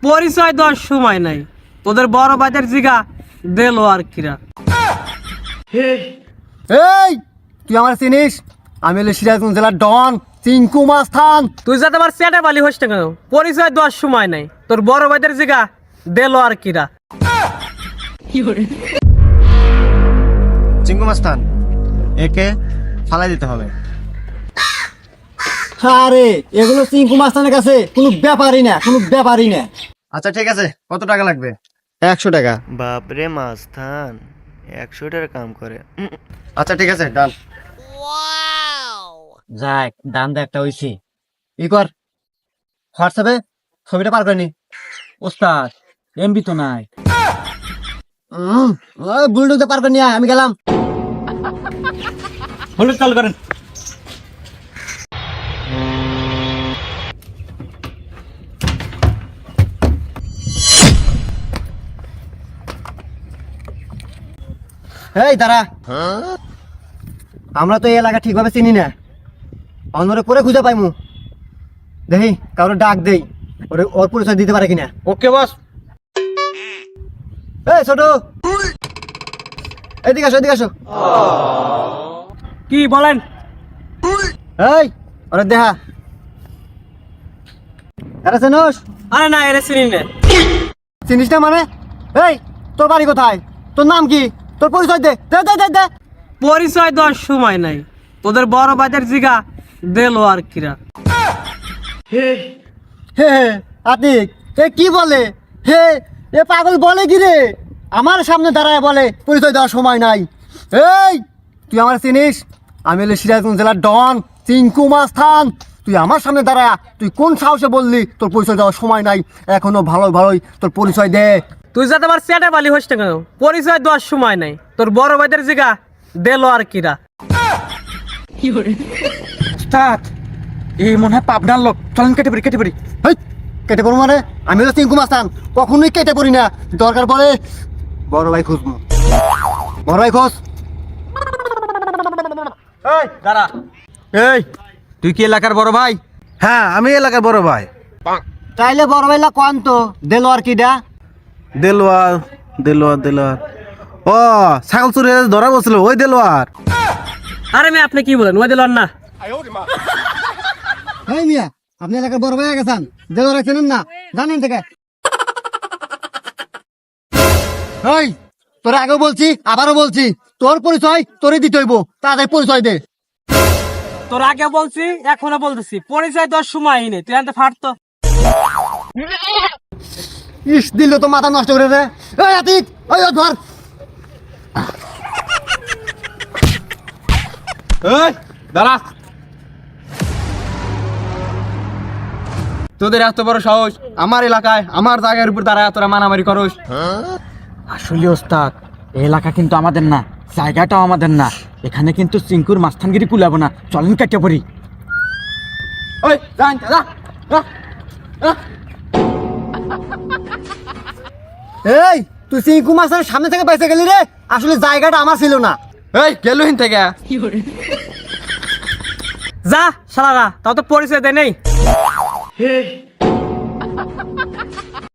পরিচয় দেওয়ার সময় নাই, তোদের বড় বাজার জিগা দেলো আর কিরা। এই তুই আমার চিনিস? আমি হলো সিরাজগঞ্জ জেলার ডন চিঙ্কু মাস্তান। তুই যাতে আমার চেটে বালি হোস না কেন, পরিচয় দেওয়ার সময় নাই, তোর বড় বাজার জিগা দেলো আর কিরা। চিঙ্কু মাস্তান, একে ফালাই দিতে হবে। আরে এগুলো চিঙ্কু মাস্তানের কাছে কোনো ব্যাপারই না, কোনো ব্যাপারই না। আচ্ছা ঠিক আছে, কত টাকা লাগবে? 100 টাকা। বাপরে মাস্তান 100 টাকা কাম করে। আচ্ছা ঠিক আছে, ডান। যাক, দাম দে একটা হইছে। ই কর, হোয়াটসঅ্যাপে ছবিটা পার করে নি। ওস্তাদ এমবি তো নাই। ওই বুলডোজে পার করে নিয়ে আয়, আমি গেলাম। হলুদ চালু করেন। এই দাঁড়া, আমরা তো এই এলাকা ঠিকভাবে চিনি না, অন্যরে করে খুঁজে পাইমু। দেখি কারো ডাক দেই, ওর পরিচয় দিতে পারে কিনা। ওকে বস। এই ছোট, এদিকে আসো, এদিকে আসো। কি বলেন? এই ওরে দেখা, আরে চেনোস? আরে না, এরে চিনি না। চিনিস না মানে? এই তোর বাড়ি কোথায়? তোর নাম কি? তোর পরিচয় দে, দে দে দে দে। পরিচয় দেওয়ার সময় নাই, তোদের বড় বাজার জিগা দেলো আর কিরা। হে হে আতিক, এ কি বলে? হে এ পাগল বলে কি রে? আমার সামনে দাঁড়ায় বলে পরিচয় দেওয়ার সময় নাই। এই তুই আমার চিনিস? আমি হলো সিরাজগঞ্জ জেলার ডন চিঙ্কু মাস্তান। তুই আমার সামনে দাঁড়ায় তুই কোন সাহসে বললি তোর পরিচয় দেওয়ার সময় নাই? এখনো ভালোই তোর পরিচয় দে। তুই যাতে আমার চেটে বালি হোস না কেন, পরিচয় দেওয়ার সময় নাই, তোর বড় বাজার জিগা দেলো আর কিরা। ওস্তাদ এই মনে হয় পাবনার লোক, চলেন কেটে পড়ি কেটে পড়ি। হেই, কেটে পড়বো মানে? আমি হলো চিঙ্কু মাস্তান, কখনোই কেটে পড়ি না। দরকার পড়ে বড় ভাই খুঁজবো। বড় ভাই খোঁজ। এই দাঁড়া। এই তুই কি এলাকার বড় ভাই? হ্যাঁ, আমি এলাকার বড় ভাই। তাইলে বড় ভাইলা কোন তো দেলো আর কিডা? দেলোয়ার দেলোয়ার দেলোয়ার ও ছাগল চুরি ধরা বলছিল ওই দেলোয়ার। আরে মেয়ে আপনি কি বলেন? ওই দেলো আর না। এই মিয়া, আপনি এলাকার বড় ভাই গেছেন, দেলো রাখছেন না জানেন থেকে? এই তোর আগেও বলছি আবারও বলছি, তোর পরিচয় তোরই দিতে হইব, তাদের পরিচয় দে। তোর আগে বলছি এখনো বলতেছি, পরিচয় দেওয়ার সময় নেই, তুই আনতে ফাটতো। ইস দিল তো মাথা নষ্ট করে রে। এই আতিক, ওই ধর। এই দাঁড়া। তোদের এত বড় সাহস আমার এলাকায় আমার জায়গার উপর দাঁড়ায় তোরা মারামারি করস? আসলে ওস্তাদ এই এলাকা কিন্তু আমাদের না, জায়গাটাও আমাদের না, এখানে কিন্তু চিঙ্কুর মাস্তানগিরি কুলাবো না, চলেন কেটে পড়ি। ওই যান দাদা। এই তুই চিঙ্কু মাস্টারের সামনে থেকে বেঁচে গেলি রে, আসলে জায়গাটা আমার ছিল না। এই গেলুহিন থেকে যা শালারা, তাও তো পরিচয় দেয় নেই।